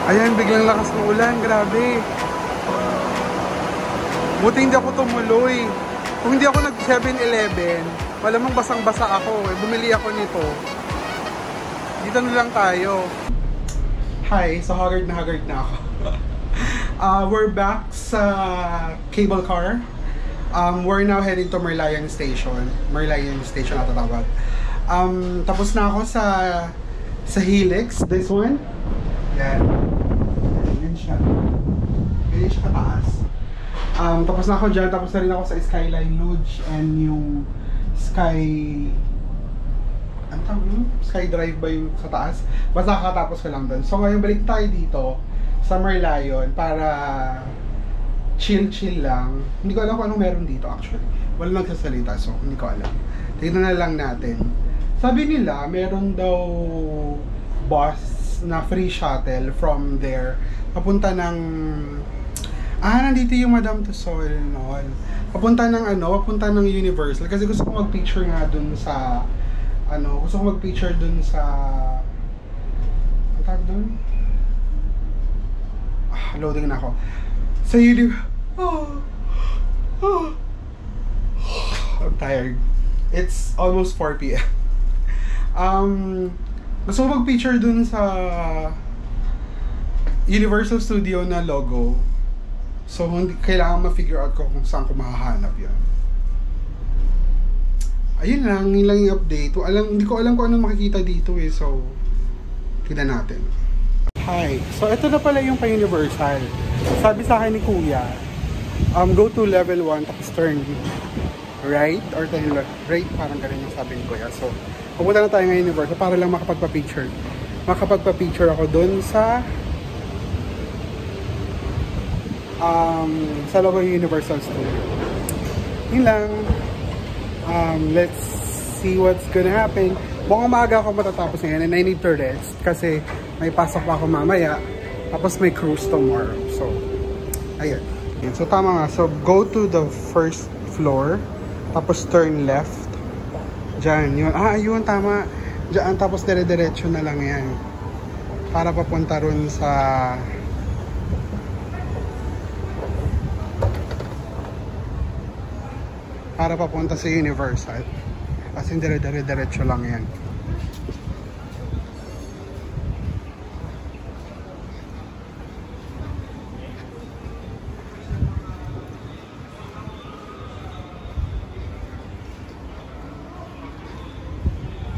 Ayan, biglang lakas ng ulan. Grabe. Buti hindi ako tumuloy. Kung hindi ako nag 7-Eleven, malamang basang-basa ako. Bumili ako nito. Dito na lang tayo. Hi, so haggard na ako. We're back sa cable car. We're now heading to Merlion Station. Merlion Station ata tawag. Tapos na ako sa Helix. This one. Yan. Ganyan siya. Ganyan siya kataas. Tapos na ako dyan. Tapos na rin ako sa Skyline Lodge and yung ano tawag yun? Sky Drive ba yung sa taas? Basta kakatapos ko lang doon. So ngayon balik tayo dito sa Merlion para chill lang. Hindi ko alam kung anong meron dito actually. Wala nagsasalita so hindi ko alam. Tignan na lang natin. Sabi nila meron daw bus na free shuttle from there papunta ng nandito yung Madame Tussauds no? Papunta ng Universal kasi gusto ko mag-picture nga dun sa gusto ko mag-picture dun sa ang tawag dun? Loading na ako sa I'm tired. It's almost 4 p.m. Gusto ko mag-picture dun sa Universal Studio na logo. So, hindi kailangan ma-figure out ko kung saan ko mahahanap yun. Ayun lang, yun lang yung update. Hindi ko alam kung anong makikita dito eh. So, tignan natin. Hi. So, ito na pala yung pa-Universal. Sabi sa akin ni Kuya, go to level 1, tapos turn right or turn left. Right, parang ganun yung sabi ni Kuya. So, pumunta na tayo ngayon Universal para lang makapagpa-picture. Makapagpa-picture ako dun sa logo Universal Studio. Yun lang. Let's see what's gonna happen. Mukhang maaga ako matatapos ngayon and I need to rest kasi may pasok pa ako mamaya tapos may cruise tomorrow. So, ayun. So, tama nga. So, go to the first floor tapos turn left. Diyan, yun. Yun, tama. Diyan, tapos dire-diretso na lang yan. Para papunta ron sa Universal. As in, dire-diretso lang yan.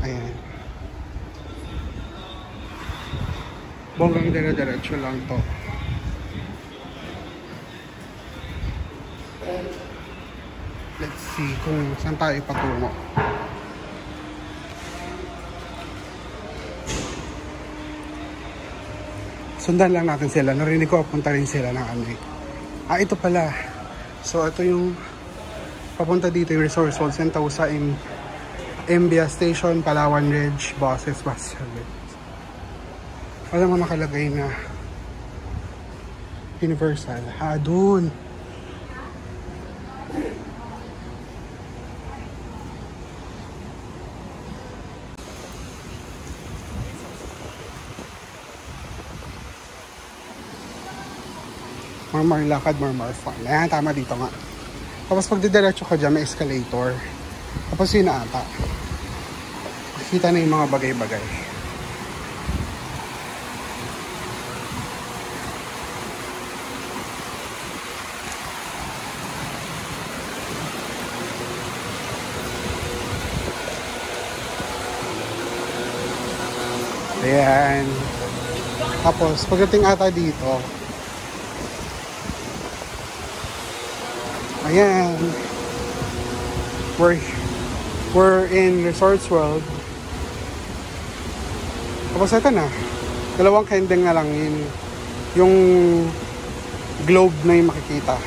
Ayan. Bonggang dire-diretso lang to. Let's see kung saan tayo patungo. Sundan lang natin sila. Narinig ko papunta rin sila ng ano eh. Ito pala. So ito yung papunta dito yung Resource World Sentosa in Mbia Station, Palawan Ridge, Buses, Bus Service. Wala nga nakalagay na Universal. Dun. More lakad, more fun. Ayan, tama dito nga. Tapos pag didiretso ka dyan, may escalator. Tapos yun na ata. Makikita na yung mga bagay-bagay. Ayan. Tapos pagdating ata dito, ayan, we're in Resorts World. Tapos ito na, dalawang kending na lang yun, yung globe na yung makikita.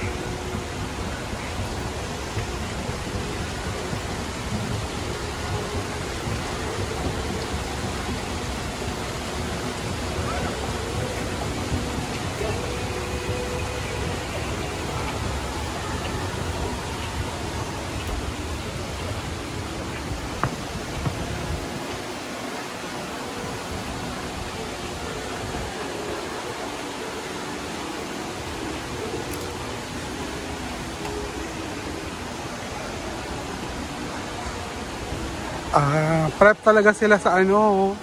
Prep talaga sila sa ano,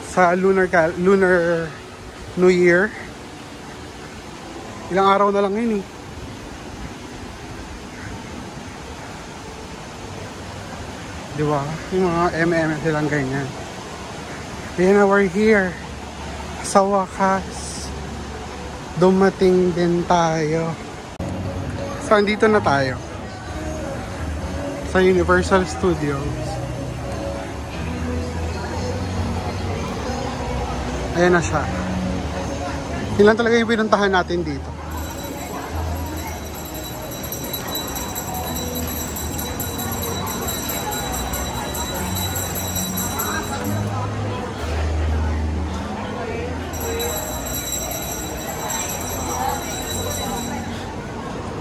sa lunar New Year. Ilang araw na lang yun eh. Di ba? Yung mga silang ganyan. Ayan na, we're here. Sa wakas, dumating din tayo. So, andito na tayo. Sa Universal Studios. Ayan na siya. Yun lang talaga yung pinuntahan natin dito.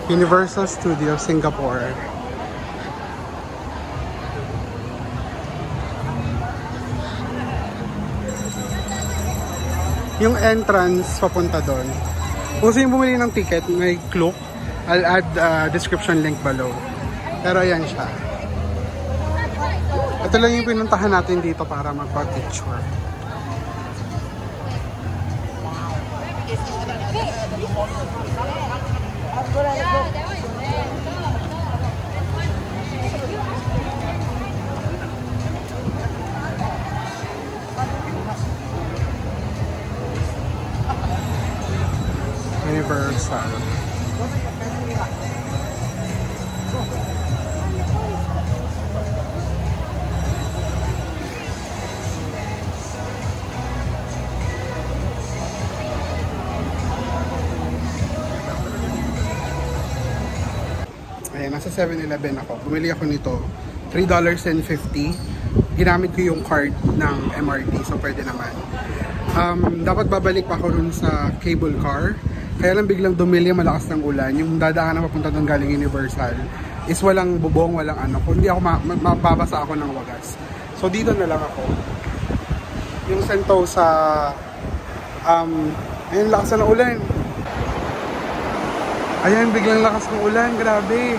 Universal Studios, Singapore. Yung entrance papunta doon. Kung sino bumili ng ticket, may Klook. I'll add description link below. Pero ayan siya. Ito lang yung pinuntahan natin dito para magpa-picture. Universal. Ayan, nasa 7-Eleven ako. Bumili ako nito. $3.50. Ginamit ko yung card ng MRT, so pwede naman. Dapat babalik pa ako dun sa cable car. Kaya lang biglang dumili, malakas ng ulan. Yung dadaan na papunta doon galing Universal is walang bubong, walang ano. Kung hindi ako mababasa ako ng wagas. So dito na lang ako. Yung Sentosa, ayun, lakas na ng ulan. Ayan, biglang lakas ng ulan, grabe.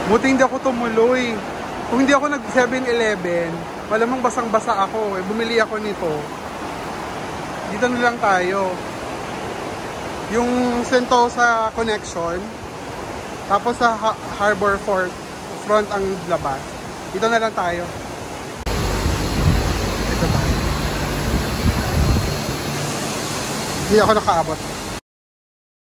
Buti hindi ako tumuloy. Kung hindi ako nag 7-Eleven, malamang basang-basa ako. Bumili ako nito. Dito na lang tayo. Yung Sentosa connection, tapos sa Harbor Fort front ang labas. Dito na lang tayo. Dito tayo. Hindi ako nakaabot.